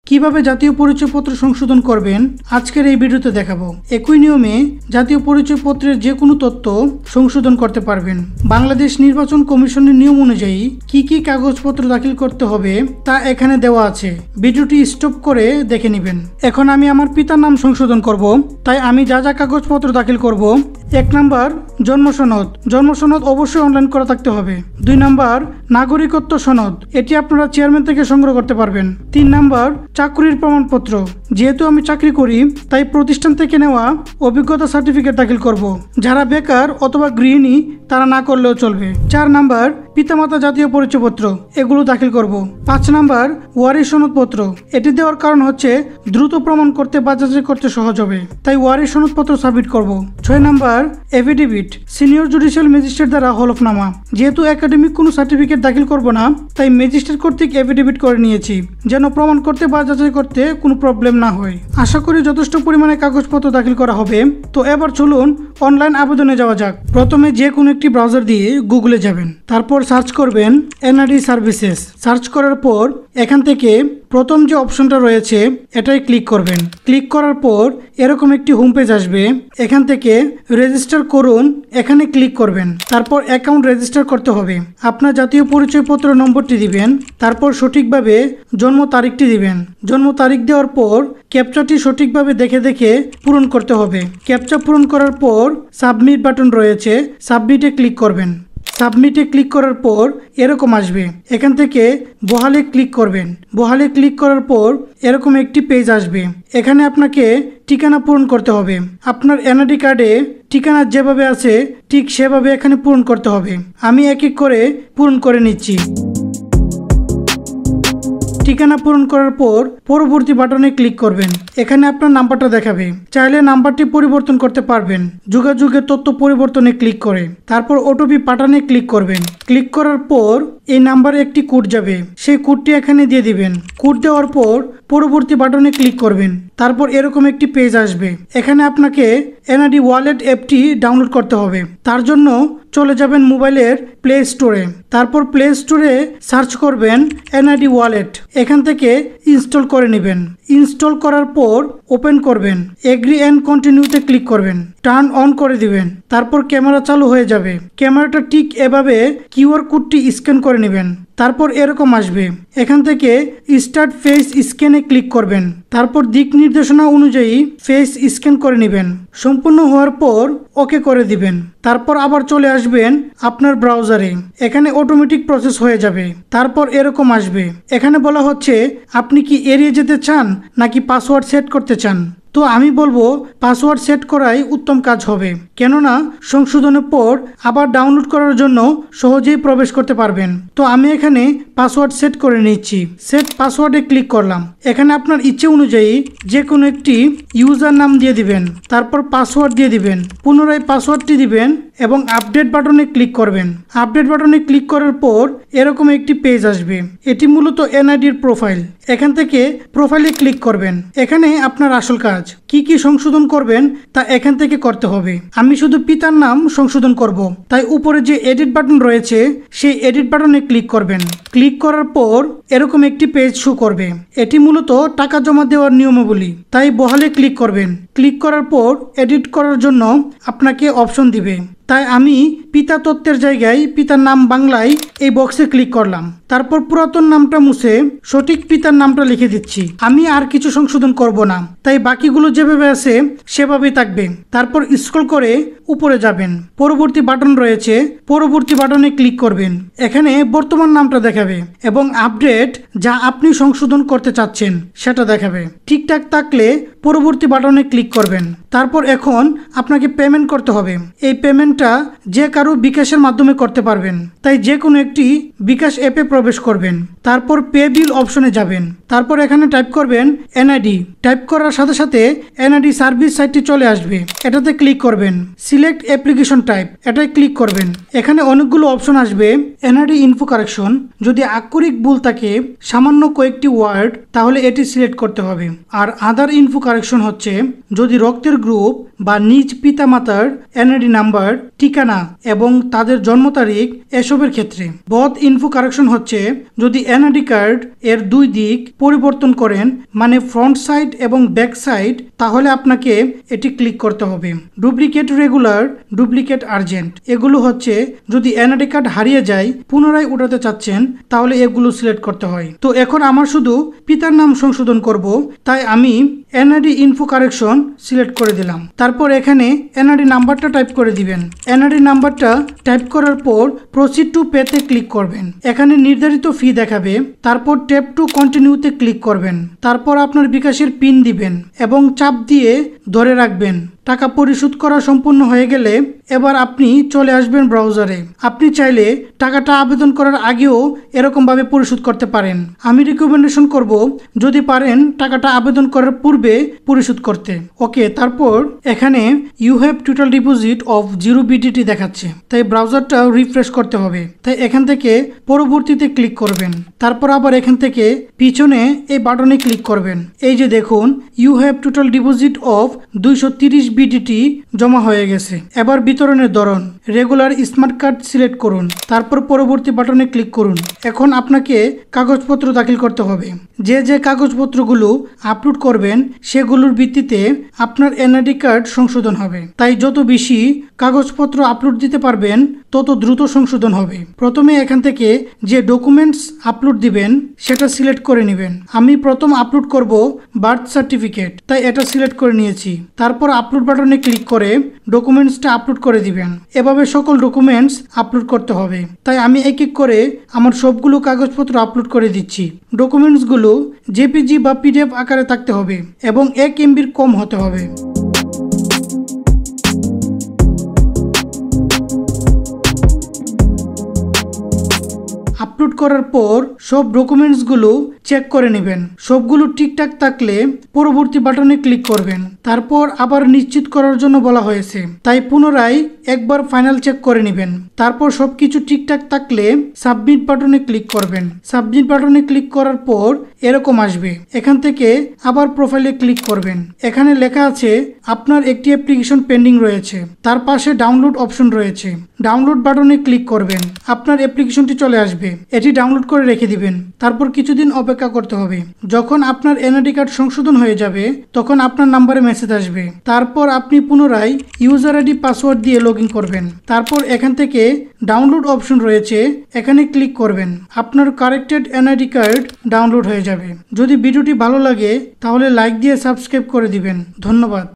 কিভাবে জাতীয় পরিচয়পত্র সংশোধন করবেন আজকের এই ভিডিওতে দেখাবো। একই নিয়মে জাতীয় পরিচয়পত্রের যে কোনো তথ্য সংশোধন করতে পারবেন। বাংলাদেশ নির্বাচন কমিশনের নিয়ম অনুযায়ী কি কি কাগজপত্র দাখিল করতে হবে তা এখানে দেওয়া আছে। ভিডিওটি স্টপ করে দেখে নেবেন। এখন আমি আমার পিতার নাম সংশোধন করব, তাই আমি যা যা কাগজপত্র দাখিল করব। 1 নাম্বার জন্ম সনদ। জন্ম সনদ অবশ্যই অনলাইন করা থাকতে হবে। 2 নাম্বার নাগরিকত্ব সনদ, এটি আপনারা চেয়ারম্যান থেকে সংগ্রহ করতে পারবেন। 3 নাম্বার চাকরির প্রমাণপত্র, যেহেতু আমি চাকরি করি তাই প্রতিষ্ঠান থেকে নেওয়া অভিজ্ঞতা সার্টিফিকেট দাখিল করব। যারা বেকার অথবা গৃহিণী তারা না করলেও চলবে। 4 নাম্বার পিতামাতা জাতীয় পরিচয়পত্র, এগুলো দাখিল করব। 5 নাম্বার ওয়ারিশ সনদপত্র, এটি দেওয়ার কারণ হচ্ছে দ্রুত প্রমাণ করতে বা যাচাই করতে সহজ হবে, তাই ওয়ারিশ সনদপত্র সাবমিট করব। 6 number affidavit, senior judicial magistrate দ্বারা হলফনামা। যেহেতু একাডেমিক কোনো সার্টিফিকেট দাখিল করব না, তাই ম্যাজিস্ট্রেট কর্তৃক এফিডেভিট করে নিয়েছি, যেন প্রমাণ করতে বা যাচাই করতে কোনো প্রবলেম না হয়। আশা করি যথেষ্ট পরিমাণে কাগজপত্র দাখিল করা হবে। তো এবার চলুন অনলাইন আবেদনে যাওয়া যাক। প্রথমে যে কোনো একটি ব্রাউজার দিয়ে গুগলে যাবেন, তারপর সার্চ করবেন এনআরডি সার্ভিসেস। সার্চ করার পর এখান থেকে প্রথম যে অপশনটা রয়েছে এটাই ক্লিক করবেন। ক্লিক করার পর এরকম একটি হোম পেজ আসবে। এখান থেকে রেজিস্টার করুন এখানে ক্লিক করবেন। তারপর অ্যাকাউন্ট রেজিস্টার করতে হবে। আপনার জাতীয় পরিচয়পত্র নম্বরটি দিবেন, তারপর সঠিকভাবে জন্ম তারিখটি দিবেন। জন্ম তারিখ দেওয়ার পর ক্যাপচাটি সঠিকভাবে দেখে দেখে পূরণ করতে হবে। ক্যাপচা পূরণ করার পর সাবমিট বাটন রয়েছে, সাবমিটে ক্লিক করবেন। সাবমিটে ক্লিক করার পর এরকম আসবে। এখান থেকে বহালে ক্লিক করবেন। বহালে ক্লিক করার পর এরকম একটি পেজ আসবে। এখানে আপনাকে ঠিকানা পূরণ করতে হবে। আপনার এনআইডি কার্ডে ঠিকানা যেভাবে আছে ঠিক সেভাবে এখানে পূরণ করতে হবে। আমি এক এক করে পূরণ করে নিচ্ছি। ঠিকানা পূরণ করার পর পরবর্তী বাটনে ক্লিক করবেন। এখানে আপনার নাম্বারটা দেখাবে, চাইলে নাম্বারটি পরিবর্তন করতে পারবেন যোগাযোগের তথ্য পরিবর্তনে ক্লিক করে। তারপর ওটিপি পাঠানে ক্লিক করবেন। ক্লিক করার পর এই নাম্বারে একটি কোড যাবে, সেই কোডটি এখানে দিয়ে দিবেন। কোড দেওয়ার পর পরবর্তী বাটনে ক্লিক করবেন। তারপর এরকম একটি পেজ আসবে। এখানে আপনাকে এনআইডি ওয়ালেট অ্যাপটি ডাউনলোড করতে হবে। তার জন্য চলে যাবেন মোবাইলের প্লে স্টোরে। তারপর প্লে স্টোরে সার্চ করবেন এনআইডি ওয়ালেট। এখান থেকে ইনস্টল করে নেবেন। ইনস্টল করার পর ওপেন করবেন। এগ্রি অ্যান্ড কন্টিনিউতে ক্লিক করবেন। টার্ন অন করে দিবেন। তারপর ক্যামেরা চালু হয়ে যাবে। ক্যামেরাটা ঠিক এভাবে কিউআর কোডটি স্ক্যান করে নেবেন। তারপর এরকম আসবে। এখান থেকে স্টার্ট ফেস স্ক্যানে ক্লিক করবেন। তারপর দিক নির্দেশনা অনুযায়ী ফেস স্ক্যান করে নেবেন। সম্পূর্ণ হওয়ার পর ওকে করে দিবেন। তারপর আবার চলে আসবেন আপনার ব্রাউজারে। এখানে অটোমেটিক প্রসেস হয়ে যাবে। তারপর এরকম আসবে। এখানে বলা হচ্ছে আপনি কি এড়িয়ে যেতে চান নাকি পাসওয়ার্ড সেট করতে চান। তো আমি বলবো পাসওয়ার্ড সেট করাই উত্তম কাজ হবে, কেননা সংশোধনের পর আবার ডাউনলোড করার জন্য সহজেই প্রবেশ করতে পারবেন। তো আমি এখানে পাসওয়ার্ড সেট করে নিচ্ছি। সেট পাসওয়ার্ডে ক্লিক করলাম। এখানে আপনার ইচ্ছে অনুযায়ী যে কোনো একটি ইউজার নাম দিয়ে দিবেন, তারপর পাসওয়ার্ড দিয়ে দিবেন। পুনরায় পাসওয়ার্ডটি দিবেন এবং আপডেট বাটনে ক্লিক করবেন। আপডেট বাটনে ক্লিক করার পর এরকম একটি পেজ আসবে। এটি মূলত এনআইডির প্রোফাইল। এখান থেকে প্রোফাইলে ক্লিক করবেন। এখানে আপনার আসল কাজ কি কি সংশোধন করবেন তা এখান থেকে করতে হবে। আমি শুধু পিতার নাম সংশোধন করব, তাই উপরে যে এডিট বাটন রয়েছে সেই এডিট বাটনে ক্লিক করবেন। ক্লিক করার পর এরকম একটি পেজ শো করবে। এটি মূলত টাকা জমা দেওয়ার নিয়মাবলী, তাই বহালে ক্লিক করবেন। ক্লিক করার পর এডিট করার জন্য আপনাকে অপশন দিবে, তাই আমি পিতা তথ্যের জায়গায় পিতার নাম বাংলায় এই বক্সে ক্লিক করলাম। তারপর পুরাতন নামটা মুছে সঠিক পিতার নামটা লিখে দিচ্ছি। আমি আর কিছু সংশোধন করব না, তাই বাকিগুলো যেভাবে আছে সেভাবেই থাকবে। তারপর স্ক্রল করে উপরে যাবেন। পরবর্তী বাটন রয়েছে, পরবর্তী বাটনে ক্লিক করবেন। এখানে বর্তমান নামটা দেখাবে এবং আপডেট যা আপনি সংশোধন করতে চাচ্ছেন সেটা দেখাবে। ঠিকঠাক থাকলে পরবর্তী বাটনে ক্লিক করবেন। তারপর এখন আপনাকে পেমেন্ট করতে হবে। এই পেমেন্টটা যে কারো বিকাশের মাধ্যমে করতে পারবেন, তাই যে কোনো একটি বিকাশ অ্যাপে প্রবেশ করবেন। তারপর পে বিল অপশনে যাবেন। তারপর এখানে টাইপ করবেন এনআইডি। টাইপ করার সাথে সাথে এনআইডি সার্ভিস সাইটটি চলে আসবে। এটাতে ক্লিক করবেন। সিলেক্ট অ্যাপ্লিকেশন টাইপ, এটাই ক্লিক করবেন। এখানে অনেকগুলো অপশন আসবে। এনআইডি ইনফো কারেকশন, যদি আক্ষরিক ভুল থাকে সামান্য কয়েকটি ওয়ার্ড তাহলে এটি সিলেক্ট করতে হবে। আর আদার ইনফো কারেকশন হচ্ছে যদি রক্তের গ্রুপ বা নিজ পিতা মাতার এনআইডি নাম্বার, ঠিকানা এবং তাদের জন্ম তারিখ এসবের ক্ষেত্রে। বথ ইনফো কারেকশন হচ্ছে যদি এনআইডি কার্ড এর দুই দিক পরিবর্তন করেন, মানে ফ্রন্ট সাইড এবং ব্যাক সাইড, তাহলে আপনাকে এটি ক্লিক করতে হবে। ডুপ্লিকেট রেগুলার, ডুপ্লিকেট আর্জেন্ট, এগুলো হচ্ছে যদি এনআইডি কার্ড হারিয়ে যায়, পুনরায় উঠাতে চাচ্ছেন, তাহলে এগুলো সিলেক্ট করতে হয়। তো এখন আমার শুধু পিতার নাম সংশোধন করব, তাই আমি এনআইডি ইনফো কারেকশন সিলেক্ট করে দিলাম। তারপর এখানে এনআইডি নাম্বারটা টাইপ করে দিবেন। এনআইডি নাম্বারটা টাইপ করার পর প্রসিড টু পেতে ক্লিক করবেন। এখানে নির্ধারিত ফি দেখাবে। তারপর ট্যাপ টু কন্টিনিউতে ক্লিক করবেন। তারপর আপনার বিকাশের পিন দিবেন এবং চাপ দিয়ে ধরে রাখবেন। টাকা পরিশোধ করা সম্পূর্ণ হয়ে গেলে এবার আপনি চলে আসবেন ব্রাউজারে। আপনি চাইলে টাকাটা আবেদন করার আগেও এরকমভাবে পরিশোধ করতে পারেন। আমি রিকমেন্ডেশন করব যদি পারেন টাকাটা আবেদন করার পূর্বে পরিশোধ করতে। ওকে, তারপর এখানে you have total deposit of 0 BDT দেখাচ্ছে, তাই ব্রাউজারটা রিফ্রেশ করতে হবে। তাই এখান থেকে পরবর্তীতে ক্লিক করবেন। তারপর আবার এখান থেকে পিছনে এই বাটনে ক্লিক করবেন। এই যে দেখুন you have total deposit of 230 BDT জমা হয়ে গেছে। এবার বিতরণের ধরন রেগুলার স্মার্ট কার্ড সিলেক্ট করুন। তারপর পরবর্তী বাটনে ক্লিক করুন। এখন আপনাকে কাগজপত্র দাখিল করতে হবে। যে কাগজপত্রগুলো আপলোড করবেন সেগুলোর ভিত্তিতে আপনার এনআইডি কার্ড সংশোধন হবে। তাই যত বেশি কাগজপত্র আপলোড দিতে পারবেন তত দ্রুত সংশোধন হবে। প্রথমে এখান থেকে যে ডকুমেন্টস আপলোড দিবেন সেটা সিলেক্ট করে নেবেন। আমি প্রথম আপলোড করব বার্থ সার্টিফিকেট, তাই এটা সিলেক্ট করে নিয়েছি। তারপর আপলোড বাটনে ক্লিক করে ডকুমেন্টসটা আপলোড করে দিবেন। এভাবে সকল ডকুমেন্টস আপলোড করতে হবে। তাই আমি এক এক করে আমার সবগুলো কাগজপত্র আপলোড করে দিচ্ছি। ডকুমেন্টসগুলো জেপিজি বা পিডিএফ আকারে থাকতে হবে এবং 1 MB কম হতে হবে। আপলোড করার পর সব ডকুমেন্টসগুলো চেক করে নেবেন। সবগুলো ঠিকঠাক থাকলে পরবর্তী বাটনে ক্লিক করবেন। তারপর আবার নিশ্চিত করার জন্য বলা হয়েছে, তাই পুনরায় একবার ফাইনাল চেক করে নেবেন। তারপর সবকিছু ঠিকঠাক থাকলে সাবমিট বাটনে ক্লিক করবেন। সাবমিট বাটনে ক্লিক করার পর এরকম আসবে। এখান থেকে আবার প্রোফাইলে ক্লিক করবেন। এখানে লেখা আছে আপনার একটি অ্যাপ্লিকেশন পেন্ডিং রয়েছে। তার পাশে ডাউনলোড অপশন রয়েছে। ডাউনলোড বাটনে ক্লিক করবেন। আপনার অ্যাপ্লিকেশনটি চলে আসবে। এটি ডাউনলোড করে রেখে দিবেন। তারপর কিছুদিন অপেক্ষা করতে হবে। যখন আপনার এনআইডি কার্ড সংশোধন হয়ে যাবে তখন আপনার নাম্বারে মেসেজ আসবে। তারপর আপনি পুনরায় ইউজার আইডি পাসওয়ার্ড দিয়ে লগ ইন করবেন। তারপর এখান থেকে ডাউনলোড অপশন রয়েছে, এখানে ক্লিক করবেন। আপনার কারেক্টেড এনআইডি কার্ড ডাউনলোড হয়ে যাবে। যদি ভিডিওটি ভালো লাগে তাহলে লাইক দিয়ে সাবস্ক্রাইব করে দিবেন। ধন্যবাদ।